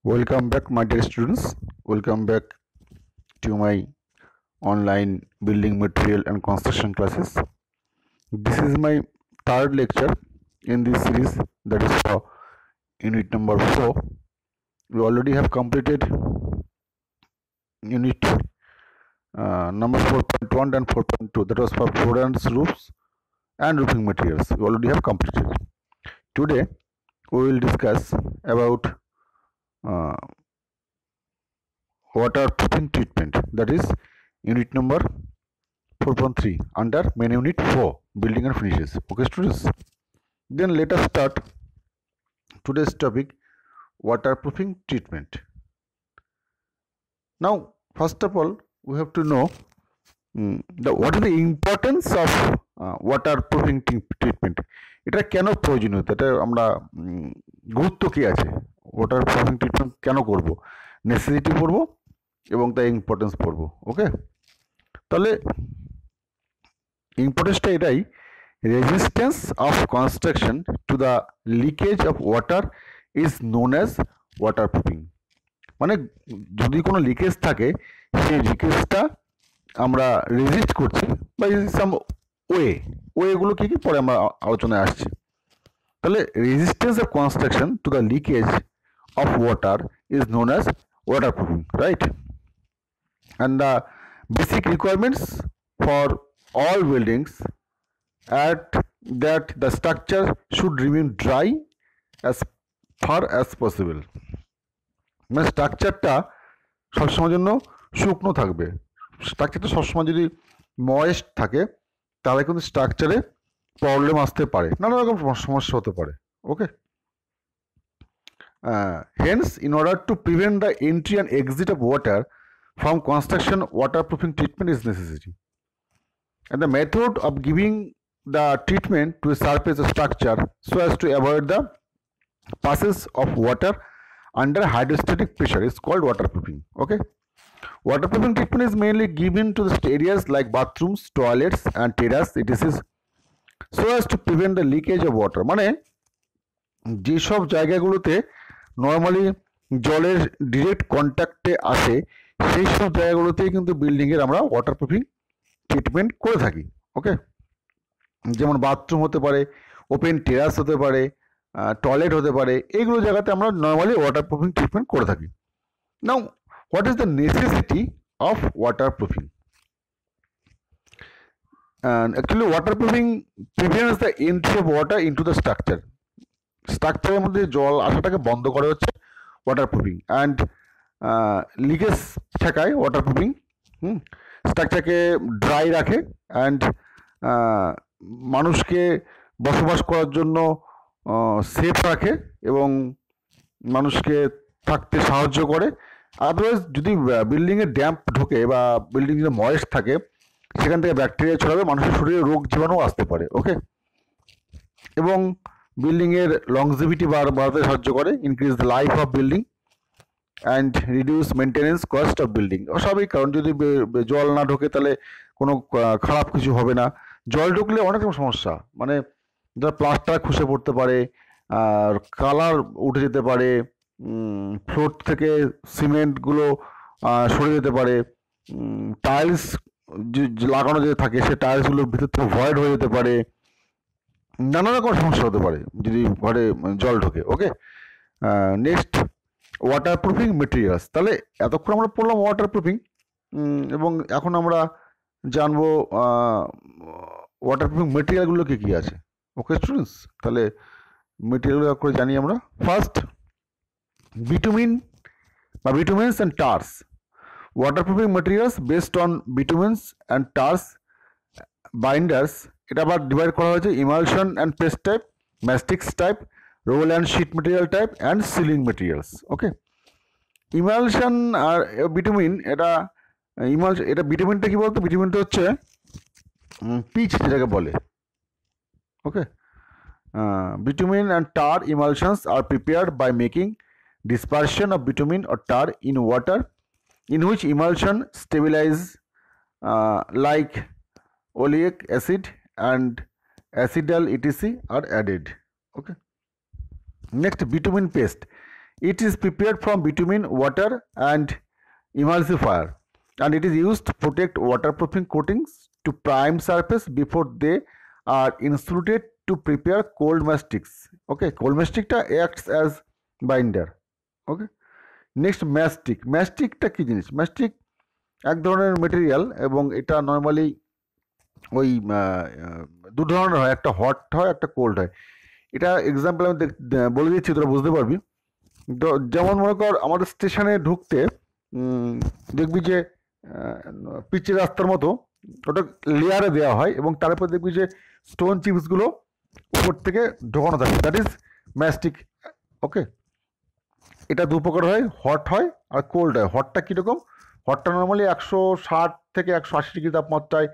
Welcome back, my dear students. Welcome back to my online building material and construction classes. This is my third lecture in this series, that is for unit number 4. We already have completed unit number 4.1 and 4.2, that was for floorings, roofs and roofing materials. We already have completed. Today we will discuss about uh, waterproofing treatment, that is unit number 4.3 under main unit 4, building and finishes. Okay students, then let us start today's topic, waterproofing treatment. Now first of all we have to know what is the importance of waterproofing treatment. এটা কেন প্রয়োজনীয়, এটা আমরা গুরুত্ব কি আছে, waterproofing treatment কেন করব, নেসেসিটি পড়ব এবং তার ইম্পর্টেন্স পড়ব। ওকে, তাহলে ইম্পর্টেন্সটা এটাই, resistance of construction to the leakage of water is known as waterproofing. মানে যদি কোনো লিকেজ থাকে সেই লিকেজটা আমরা রেজিস্ট করছি বা সাম ওয়েগুলো কী কী পরে আমরা আলোচনায় আসছি। তাহলে resistance of construction to the leakage of water is known as waterproofing, right? And the basic requirements for all buildings at that the structure should remain dry as far as possible. মানে স্ট্রাকচারটা সবসময়ের জন্য শুকনো থাকবে। স্ট্রাকচারটা সবসময় যদি moist থাকে তাহলে কিন্তু স্ট্রাকচারে প্রবলেম আসতে পারে, নানা রকম সমস্যা হতে পারে। ওকে, hence in order to prevent the entry and exit of water from construction, waterproofing treatment is necessary. And the method of giving the treatment to a surface structure so as to avoid the passage of water under hydrostatic pressure is called waterproofing. Okay, waterproofing treatment is mainly given to the areas like bathrooms, toilets and terrace, it is so as to prevent the leakage of water. মানে যেসব জায়গাগুলোতে normally জলের direct কন্ট্যাক্টে আসে সেই সব জায়গাগুলোতেই কিন্তু বিল্ডিংয়ের আমরা ওয়াটারপ্রুফিং ট্রিটমেন্ট করে থাকি। ওকে, যেমন বাথরুম হতে পারে, ওপেন টেরাস হতে পারে, টয়লেট হতে পারে, এইগুলো জায়গাতে আমরা নর্মালি ওয়াটারপ্রুফিং ট্রিটমেন্ট করে থাকি। Now what is the necessity of waterproofing? Actually waterproofing prevents the entry of water into the structure. স্ট্রাকচারের মধ্যে জল আসাটাকে বন্ধ করে হচ্ছে ওয়াটারপ্রুফিং, অ্যান্ড লিকেজ ঠেকায় ওয়াটারপ্রুফিং। স্ট্রাকচারকে ড্রাই রাখে, অ্যান্ড মানুষকে বসবাস করার জন্য সেফ রাখে এবং মানুষকে থাকতে সাহায্য করে। আদারওয়াইজ যদি বিল্ডিংয়ে ড্যাম্প ঢোকে বা বিল্ডিং যদি ময়েস্ট থাকে সেখান থেকে ব্যাকটেরিয়া ছড়াবে, মানুষের শরীরে রোগ জীবাণু আসতে পারে। ওকে, এবং বিল্ডিংয়ের লংজিভিটি বাড়াতে সাহায্য করে, increase the life of building and reduce maintenance cost of building. স্বাভাবিক, কারণ যদি জল না ঢোকে তাহলে কোনো খারাপ কিছু হবে না। জল ঢুকলে অনেক রকম সমস্যা, মানে যারা প্লাস্টার খসে পড়তে পারে, আর কালার উঠে যেতে পারে, ফ্লোর থেকে সিমেন্টগুলো সরে যেতে পারে, টাইলস লাগানো যে থাকে সে টাইলসগুলো ভিতর থেকে ভয়েড হয়ে যেতে পারে, নানা রকম সমস্যা হতে পারে যদি ঘরে জল ঢোকে। ওকে, নেক্সট ওয়াটারপ্রুফিং মেটেরিয়ালস। তাহলে এতক্ষণ আমরা পড়লাম ওয়াটারপ্রুফিং, এবং এখন আমরা জানবো ওয়াটারপ্রুফিং মেটেরিয়ালগুলো কী কী আছে। ওকে স্টুডেন্টস, তাহলে মেটেরিয়ালগুলো করে জানি আমরা। ফার্স্ট, বিটুমিন বা bitumens and tars. Waterproofing materials based on bitumens and tars binders. এটা আবার ডিভাইড করা হয়েছে emulsion and paste type, mastics type, roll and sheet material type and sealing materials. Okay, emulsion আর বিটুমিন, এটা এটা বিটুমিনটা কি বলতো? বিটুমিনটা হচ্ছে পিচ যেটাকে বলে। ওকে, bitumen and tar emulsions are prepared by making dispersion of bitumen or tar in water in which emulsion stabilize like oleic acid and acetyl etc are added. Okay, next, bitumen paste. It is prepared from bitumen, water, and emulsifier, and it is used to protect waterproofing coatings to prime surface before they are insulated to prepare cold mastics. Okay, cold mastic acts as binder. Okay, next mastic. Masticটা কি জিনিস? mastic এক ধরনের material এবং এটা normally ওই দু ধরনের হয়, একটা হট হয় একটা কোল্ড হয়। এটা এক্সাম্পল আমি বলে দিচ্ছি, তোরা বুঝতে পারবি। তো যেমন মনে কর আমাদের স্টেশনে ঢুকতে দেখবি যে পিচের রাস্তার মতো ওটা লেয়ারে দেওয়া হয় এবং তারপর দেখবি যে স্টোন চিপসগুলো উপর থেকে ঢোকানো থাকে, দ্যাট ইজ ম্যাস্টিক। ওকে, এটা দু প্রকার হয়, হট হয় আর কোল্ড হয়। হটটা কীরকম? হটটা নর্মালি 160 থেকে 180 ডিগ্রি তাপমাত্রায়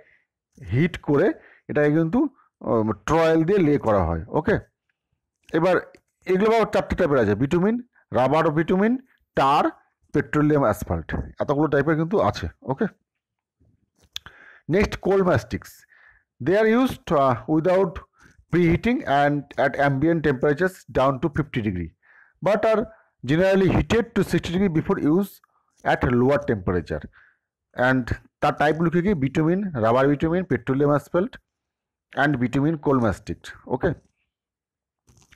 হিট করে এটাকে কিন্তু ট্রয়েল দিয়ে লে করা হয়। ওকে, এবার এগুলো আবার 4টে টাইপের আছে, bitumen, rubber bitumen, tar, petroleum asphalt, এতগুলো টাইপের কিন্তু আছে। Okay, next cold mastics. They are used without preheating and at ambient temperatures down to 50 degree, but are generally heated to 60 degree before use at lower temperature. And তার টাইপগুলো কি? Bitumen, rubber bitumen, petroleum asphalt and bitumen coal mastic. Okay,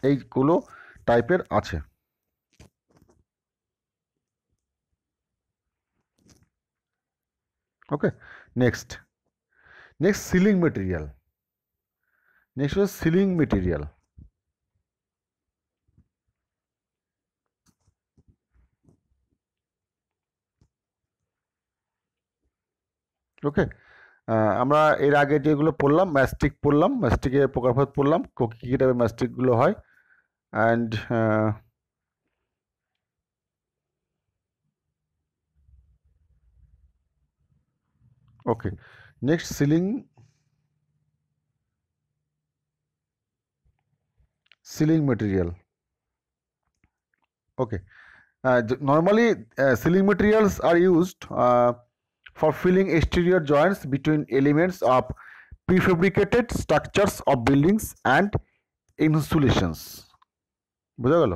এইগুলো টাইপের আছে। Okay, next sealing material. Next হচ্ছে sealing material. Okay, আমরা এর আগে যেগুলো পড়লাম, ম্যাস্টিক পড়লাম, ম্যাস্টিকের প্রকারভেদ পড়লাম, কী কী টাইপের ম্যাস্টিকগুলো হয়। And okay, next sealing material. Okay, normally ceiling materials are used for filling exterior joints between elements of prefabricated structures of buildings and insulations. বুঝা গেল?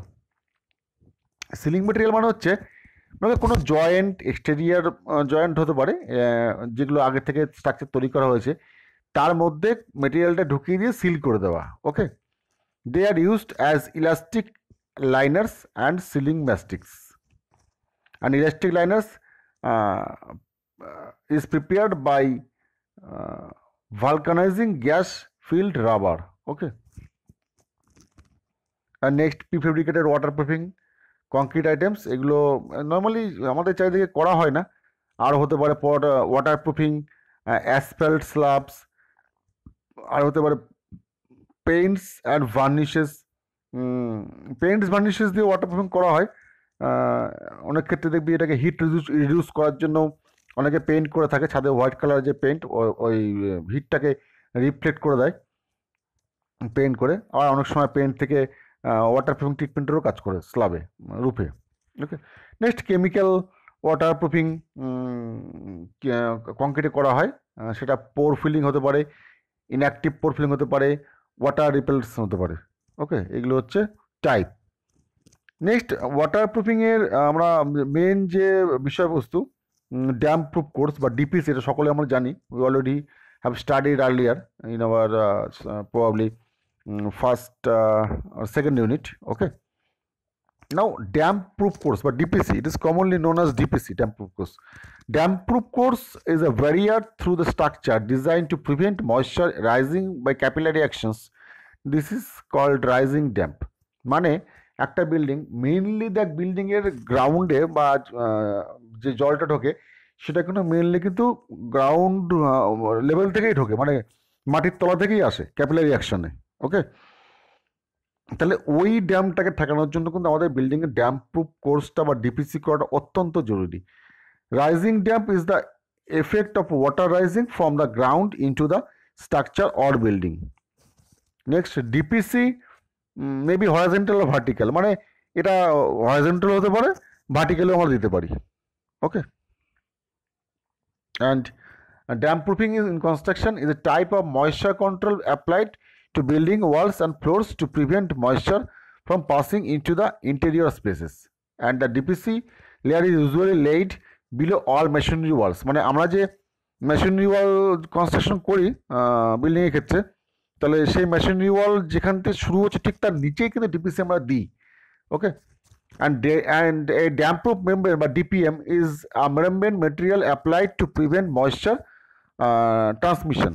সিলিং মেটেরিয়াল মানে হচ্ছে মানে কোনো জয়েন্ট, এক্সটেরিয়ার জয়েন্ট হতে পারে যেগুলো আগে থেকে স্ট্রাকচার তৈরি করা হয়েছে, তার মধ্যে মেটেরিয়ালটা ঢুকিয়ে দিয়ে সিল করে দেওয়া। Okay, they are used as elastic liners and ceiling mastics. And elastic liners is prepared by vulcanizing gas filled rubber. Okay, and next prefabricated waterproofing concrete items, এগুলো নর্মালি আমাদের চারিদিকে করা হয় না, আর হতে পারে ওয়াটারপ্রুফিং অ্যাসফাল্ট স্ল্যাবস, আর হতে পারে পেইন্টস অ্যান্ড ভার্নিশেস। পেইন্টস ভার্নিশেস দিয়ে ওয়াটারপ্রুফিং করা হয়। অনেক ক্ষেত্রে দেখবি এটাকে হিট রিডিউস করার জন্য অনেকে পেইন্ট করে থাকে ছাদে, হোয়াইট কালার যে পেইন্ট ওই হিটটাকে রিফ্লেক্ট করে দেয় পেইন্ট করে। আর অনেক সময় পেইন্ট থেকে ওয়াটারপ্রুফিং ট্রিটমেন্টেরও কাজ করে স্ল্যাবে, রুফে। ওকে, নেক্সট কেমিক্যাল ওয়াটারপ্রুফিং কংক্রিটে করা হয়, সেটা পোর ফিলিং হতে পারে, ইনঅ্যাক্টিভ পোর ফিলিং হতে পারে, ওয়াটার রিপেলস হতে পারে। ওকে, এগুলো হচ্ছে টাইপ। নেক্সট ওয়াটারপ্রুফিংয়ের আমরা মেন যে বিষয়বস্তু ড্যাম্প প্রুফ কোর্স বা ডিপিসি, এটা সকলে আমরা জানি, we already have studied earlier in our probably first or second unit. Okay, now damp proof course বা DPC, it is commonly known as DPC, damp proof course. Damp proof course is a barrier through the structure designed to prevent moisture rising by capillary actions. This is called rising damp. মানে একটা building, mainly দেখ বিল্ডিংয়ের গ্রাউন্ডে বা যে জলটা ঢোকে সেটা কিন্তু মেইনলি কিন্তু গ্রাউন্ড লেভেল থেকেই ঢোকে, মানে মাটির তলা থেকেই আসে ক্যাপিলারি অ্যাকশনে। ওকে, তাহলে ওই ড্যামটাকে ঠেকানোর জন্য কিন্তু আমাদের বিল্ডিংয়ের ড্যাম্প প্রুফ কোর্সটা বা ডিপিসি করাটা অত্যন্ত জরুরি। Rising damp is the effect of water rising from the ground into the structure or building. Next DPC maybe horizontal বা ভার্টিক্যাল, মানে এটা হরাইজেন্টাল হতে পারে, ভার্টিক্যালও আমরা দিতে পারি। Okay, and damp proofing is in construction is a type of moisture control applied to building walls and floors to prevent moisture from passing into the interior spaces. And the DPC layer is usually laid below all machinery walls. মানে আমরা যে machinery ওয়াল construction করি বিল্ডিংয়ের ক্ষেত্রে, তাহলে সেই machinery ওয়াল যেখান থেকে শুরু হচ্ছে ঠিক তার নিচেই কিন্তু ডিপিসি আমরা দিই। ওকে, and a damp proof membrane বা DPM is a membrane material applied to prevent moisture transmission.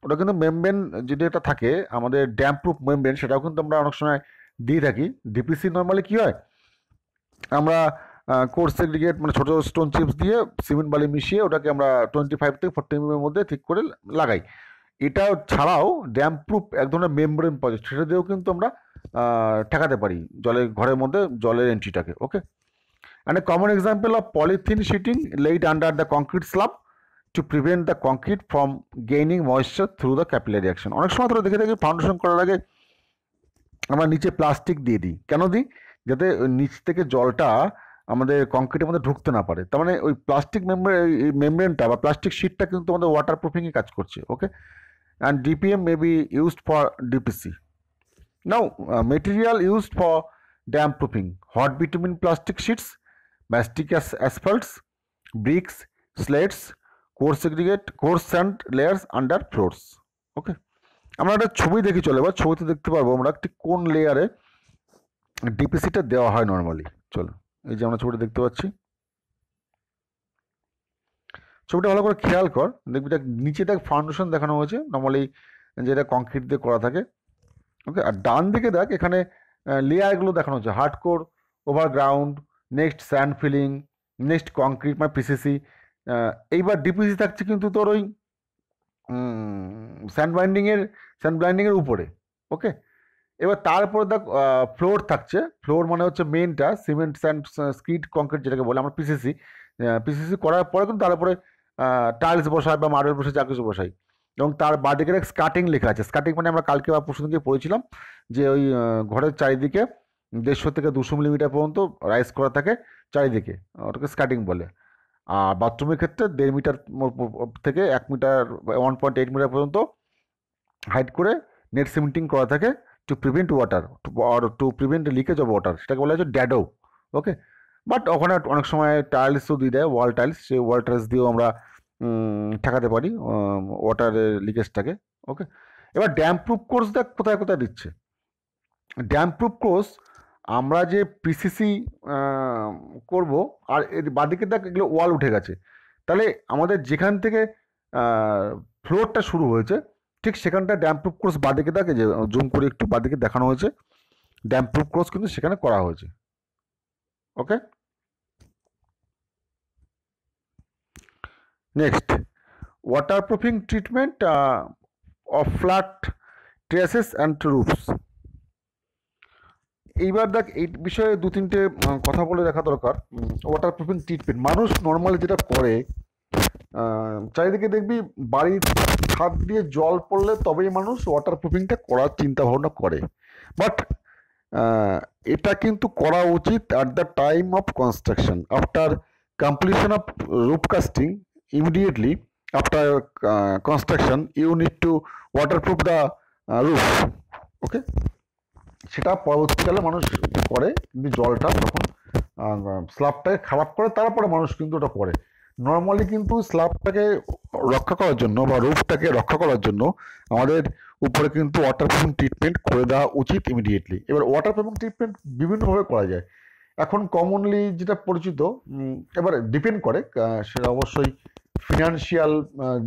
ওটা কিন্তু মেমব্রেন যদি এটা থাকে আমাদের ড্যাম্প প্রুফ মেমব্রেন, সেটাও কিন্তু আমরা অনেক সময় দিয়ে থাকি। ডিপিসি নর্মালি কী হয়, আমরা কোর্স সেগ্রিগেট মানে ছোটো স্টোন চিপস দিয়ে সিমেন্ট বালি মিশিয়ে ওটাকে আমরা 25 থেকে 40 mm এর মধ্যে ঠিক করে লাগাই। এটা ছাড়াও ড্যাম্প প্রুফ এক ধরনের মেমব্রেন পাওয়া যায়, সেটা দিয়েও কিন্তু আমরা ঠেকাতে পারি জলের ঘরের মধ্যে জলের এন্ট্রিটাকে। Okay, and a common example of polythene sheeting laid under the concrete slab to prevent the concrete from gaining moisture through the capillary action. অনেক সময় তোরা দেখে থাকি ফাউন্ডেশন করার আগে আমরা নিচে প্লাস্টিক দিয়ে দিই। কেন দিই? যাতে নিচ থেকে জলটা আমাদের কংক্রিটের মধ্যে ঢুকতে না পারে। তার মানে ওই প্লাস্টিক মেমব্রেনটা বা প্লাস্টিক শিটটা কিন্তু আমাদের ওয়াটার প্রুফিংয়ে কাজ করছে। Okay, and DPM may be used for DPC. Now, material used for dam proofing: hot bitumen plastic sheets, mastic asphalts, bricks, slates, coarse aggregate, coarse sand layers under floors. Okay, আমরা একটা ছবি দেখি, চলে এবার ছবিতে দেখতে পারবো আমরা ঠিক কোন লেয়ারে ডিপিসিটা দেওয়া হয় নর্মালি। চলো, এই যে আমরা ছবিটা দেখতে পাচ্ছি, ছবিটা ভালো করে খেয়াল কর, দেখবি নিচে দেখ ফাউন্ডেশন দেখানো হয়েছে নর্মালি, যেটা কংক্রিট দিয়ে করা থাকে। ওকে, আর ডান দিকে দেখ এখানে লেয়ারগুলো দেখানো হচ্ছে: hardcore, overground, next sand filling, next concrete মানে পিসিসি। এইবার ডিপিসি থাকছে কিন্তু তোর ওই স্যান্ড ব্লাইন্ডিংয়ের উপরে। ওকে, এবার তারপরে দেখ ফ্লোর থাকছে। ফ্লোর মানে হচ্ছে মেনটা সিমেন্ট স্যান্ড স্কিড কংক্রিট যেটাকে বলে আমরা পিসিসি করার পরে কিন্তু তারপরে টাইলস বসাই বা মার্বেল বসাই, যা কিছু বসাই। এবং তার বাদিকে স্কাটিং লেখা আছে। স্কাটিং মানে আমরা কালকে বা পরশুদিনকে পড়েছিলাম যে ওই ঘরের চারিদিকে 150 থেকে 200 মিলিমিটার পর্যন্ত রাইজ করা থাকে চারিদিকে, ওটাকে স্কাটিং বলে। আর বাথরুমের ক্ষেত্রে 1.5 মিটার থেকে 1 মিটার 1.8 মিটার পর্যন্ত হাইট করে নেট সিমেন্টিং করা থাকে to prevent water to prevent leakage of water, সেটাকে বলা হচ্ছে ড্যাডো। ওকে, বাট ওখানে অনেক সময় টাইলসও দিয়ে দেয়, ওয়াল টাইলস, সেই ওয়াল টাইলস দিয়েও আমরা ঠেকাতে পারি ওয়াটারের লিকেজটাকে। ওকে, এবার ড্যাম প্রুফ কোর্স দেখ কোথায় কোথায় দিচ্ছে। ড্যাম প্রুফ কোর্স আমরা যে পিসিসি করব, আর এর বাদিকে দেখ এগুলো ওয়াল উঠে গেছে, তাহলে আমাদের যেখান থেকে ফ্লোরটা শুরু হয়েছে ঠিক সেখানটা ড্যাম প্রুফ কোর্স বাদিকে দেখ, যে জুম করে একটু বাদিকে দেখানো হয়েছে, ড্যাম প্রুফ কোর্স কিন্তু সেখানে করা হয়েছে। Okay, next waterproofing treatment of flat terraces and roofs. এইবার দেখ এই বিষয়ে 2-3টে কথা বলে দেখা দরকার। ওয়াটারপ্রুফিং ট্রিটমেন্ট মানুষ নর্মালি যেটা করে, চারিদিকে দেখবি বাড়ির ছাদ দিয়ে জল পড়লে তবেই মানুষ ওয়াটারপ্রুফিংটা করার চিন্তা ভাবনা করে। বাট এটা কিন্তু করা উচিত at the time of construction, after completion of roof casting, immediately after construction you need to waterproof the roof. Okay, সেটা পরবর্তীকালে মানুষ করে, কিন্তু জলটা যখন স্ল্যাবটাকে খারাপ করে তারপরে মানুষ কিন্তু ওটা করে। নর্মালি কিন্তু স্ল্যাবটাকে রক্ষা করার জন্য বা রুফটাকে রক্ষা করার জন্য আমাদের উপরে কিন্তু ওয়াটারপ্রুফিং ট্রিটমেন্ট করে দেওয়া উচিত ইমিডিয়েটলি। এবার ওয়াটারপ্রুফিং ট্রিটমেন্ট বিভিন্নভাবে করা যায়। এখন কমনলি যেটা পরিচিত, এবার ডিপেন্ড করে সেটা অবশ্যই ফিনান্সিয়াল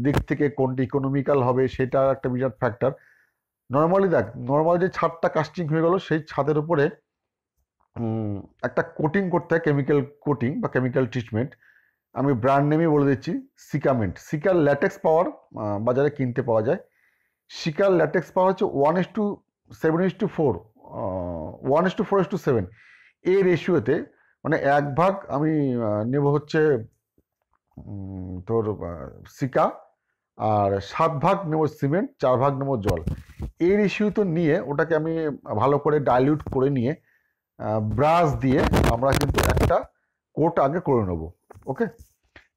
দিক থেকে কোনটি ইকোনমিক্যাল হবে সেটা একটা বিরাট ফ্যাক্টর। নর্মালি দেখ, নর্মালি যে ছাদটা কাস্টিং হয়ে গেল সেই ছাদের উপরে একটা কোটিং করতে হয়, কেমিক্যাল কোটিং বা কেমিক্যাল ট্রিটমেন্ট। আমি ব্র্যান্ড নেমই বলে দিচ্ছি, সিকামেন্ট। সিকার ল্যাটেক্স পাওয়ার বাজারে কিনতে পাওয়া যায়। সিকার ল্যাটেক্স পাওয়া হচ্ছে 1:7:4 1:4:7 এই রেশিওতে, মানে 1 ভাগ আমি নেব হচ্ছে তোর সিকা, আর 7 ভাগ নেব সিমেন্ট, 4 ভাগ নেব জল। এই রেশিওতে নিয়ে ওটাকে আমি ভালো করে ডাইলিউট করে নিয়ে ব্রাশ দিয়ে আমরা কিন্তু একটা কোট আগে করে নেব। ওকে,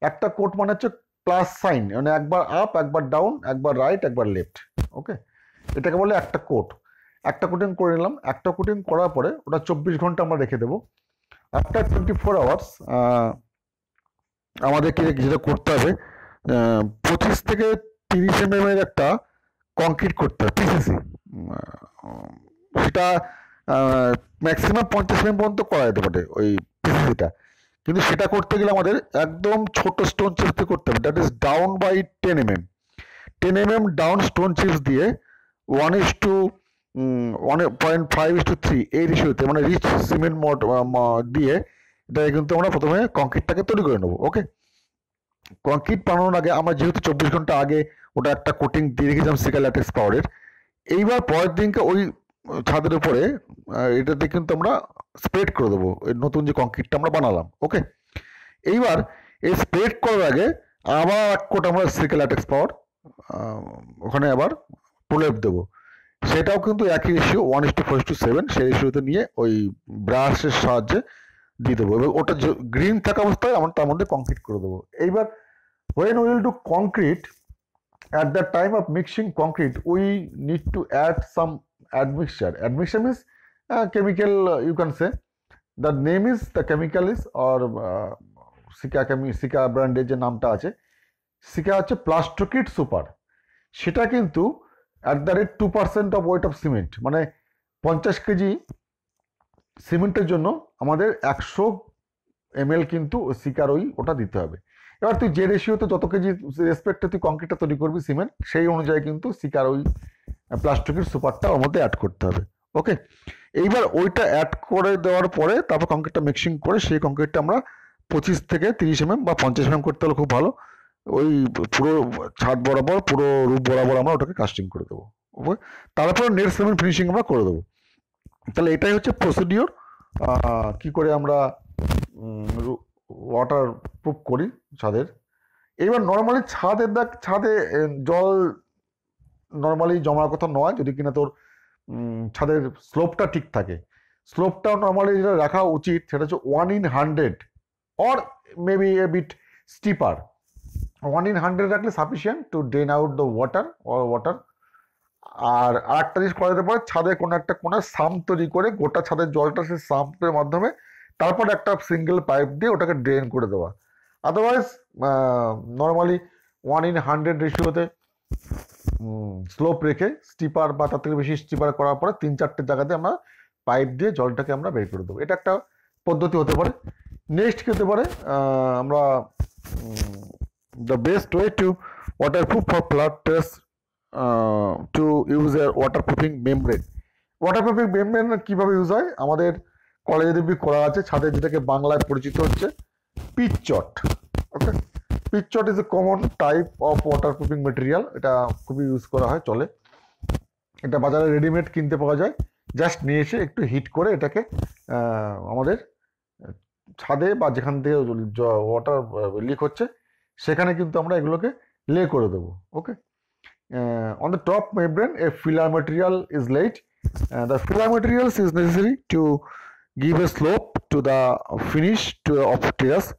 একটা কোট মানে হচ্ছে প্লাস সাইন, মানে একবার আপ, একবার ডাউন, একবার রাইট, একবার লেফট। ওকে, এটাকে বলে একটা কোট। একটা কোটিং করে নিলাম। একটা কোটিং করার পরে ওটা 24 ঘন্টা আমরা রেখে দেবো। আফটার 24 আওয়ার্স আমাদেরকে যেটা করতে হবে, 25 থেকে 30 এর একটা কংক্রিট করতে হবে, পিসিসি। সেটা ম্যাক্সিমাম 50 পর্যন্ত করা যেতে পারে ওই পিসিসিটা, কিন্তু সেটা করতে গেলে আমাদের একদম ছোট স্টোন চিপস করতে হবে, that is down by 10 mm down stone chips দিয়ে 1:1.5:3 এই রেশিওতে, মানে রিচ সিমেন্ট দিয়ে এটাকে কিন্তু আমরা প্রথমে কংক্রিটটাকে তৈরি করে নেবো। ওকে, কংক্রিট বানানোর আগে আমরা যেহেতু 24 ঘন্টা আগে ওটা একটা কোটিং দিয়ে রেখেছিলাম সিকা ল্যাটেক্স পাউডার, এইবার পরের দিনকে ওই ছাদের উপরে এটাতে কিন্তু আমরা স্প্রেড করে দেবো এই নতুন যে কংক্রিটটা আমরা বানালাম। ওকে, এইবার এই স্প্রেড করার আগে আবার এক কোট আমরা সিকা ল্যাটেক্স পাউডার ওখানে আবার প্রলেপ দেবো, সেটাও কিন্তু একই রেশিও 1:4:7 সেই রেশিওতে নিয়ে ওই ব্রাশের সাহায্যে দিয়ে দেবো, এবং ওটা গ্রিন থাকা অবস্থায় আমরা তার মধ্যে কংক্রিট করে দেবো। এইবার when we will do concrete, at the time of mixing concrete we need to add some admixture means chemical, you can say the name is, the chemical is, or seeker ব্র্যান্ডের যে নামটা আছে, seeker হচ্ছে প্লাস্টোকিট super. সেটা কিন্তু @2% of weight of cement, মানে 50 KG সিমেন্টের জন্য আমাদের 100 ml কিন্তু সিকার ওটা দিতে হবে। এবার তুই যে রেশিওতে যত কেজি রেসপেক্টে তুই কংক্রিটটা তৈরি করবি সিমেন্ট, সেই অনুযায়ী কিন্তু সিকার প্লাস্টিকের সুপারটা ওর মধ্যে অ্যাড করতে হবে। ওকে, এইবার ওইটা অ্যাড করে দেওয়ার পরে তারপর কংক্রিটটা মিক্সিং করে সেই কংক্রিটটা আমরা 25 থেকে 30 mm বা 50 mm করতে হলে খুব ভালো, ওই পুরো ছাদ বরাবর পুরো রূপ বরাবর আমরা ওটাকে কাস্টিং করে দেবো। ওকে, তারপর নেক্সট সিমেন্ট ফিনিশিং আমরা করে দেবো। তাহলে এটাই হচ্ছে প্রসিডিওর, কি করে আমরা ওয়াটার প্রুফ করি ছাদের। এইবার নর্মালি ছাদে জল নর্মালি জমার কথা নয়, যদি কিনা তোর ছাদের স্লোপটা ঠিক থাকে। স্লোপটাও নর্মালি যেটা রাখা উচিত সেটা হচ্ছে 1:100 or maybe a bit steeper. 1:100 রাখলে sufficient to drain out the water. আর আরেকটা জিনিস করা যেতে পারে, ছাদের কোনো একটা কোনায় সাম্প তৈরি করে গোটা ছাদের জলটা সেই সাম্পের মাধ্যমে তারপর একটা সিঙ্গেল পাইপ দিয়ে ওটাকে ড্রেন করে দেওয়া। আদারওয়াইজ নর্মালি 1:100 রেশিওতে স্লোপ রেখে স্টিপার বা তার থেকে বেশি স্টিপার করার পরে 3-4টে জায়গাতে আমরা পাইপ দিয়ে জলটাকে আমরা বের করে দেবো। এটা একটা পদ্ধতি হতে পারে। নেক্সট কি হতে পারে, আমরা the best way to waterproof for flood test to use a waterproofing membrane. Waterproofing membrane কীভাবে ইউজ হয়, আমাদের কলেজে দেখবি করা আছে ছাদে, যেটাকে বাংলায় পরিচিত হচ্ছে পিচচট। ওকে, পিচচট is a common type of waterproofing material, এটা খুবই ইউজ করা হয়, চলে। এটা বাজারে রেডিমেড কিনতে পাওয়া যায়, জাস্ট নিয়ে এসে একটু হিট করে এটাকে আমাদের ছাদে বা যেখান থেকে ওয়াটার লিক হচ্ছে সেখানে কিন্তু আমরা এগুলোকে লে করে দেবো। ওকে, on the top membrane a filler material is laid. The filler materials is necessary to give a slope to the finish of terrace.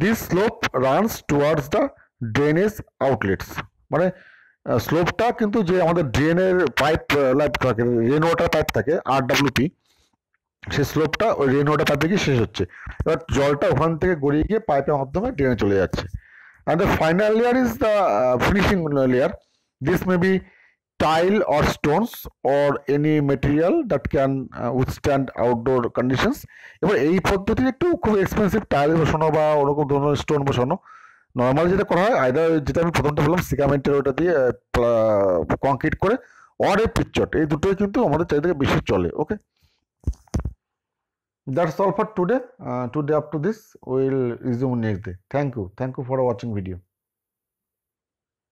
This slope runs towards the drainage outlets, মানে স্লোপটা কিন্তু যে আমাদের ড্রেনের পাইপ থাকে, rain water pipe থাকে RWP, সেই স্লোপটা ওই rain water পাইপে গিয়ে শেষ হচ্ছে। এবার জলটা ওখান থেকে গড়িয়ে গিয়ে পাইপের মাধ্যমে ড্রেনে চলে যাচ্ছে। And the final layer is the finishing layer. This may be tile or stones or any material that can withstand outdoor conditions. এবার এই পদ্ধতি একটু খুব এক্সপেন্সিভ টাইল বসানো বা ওরকম ধরনের স্টোন বসানো। নর্মালি যেটা করা হয় আইদার যেটা আমি প্রথমটা বললাম সিকামেন্টের ওটা দিয়ে কংক্রিট করে, অর এ পিচচট, এই দুটোই কিন্তু আমাদের চারিদিকে বেশি চলে। ওকে, that's all for today. Up to this we'll resume next day. Thank you for watching video.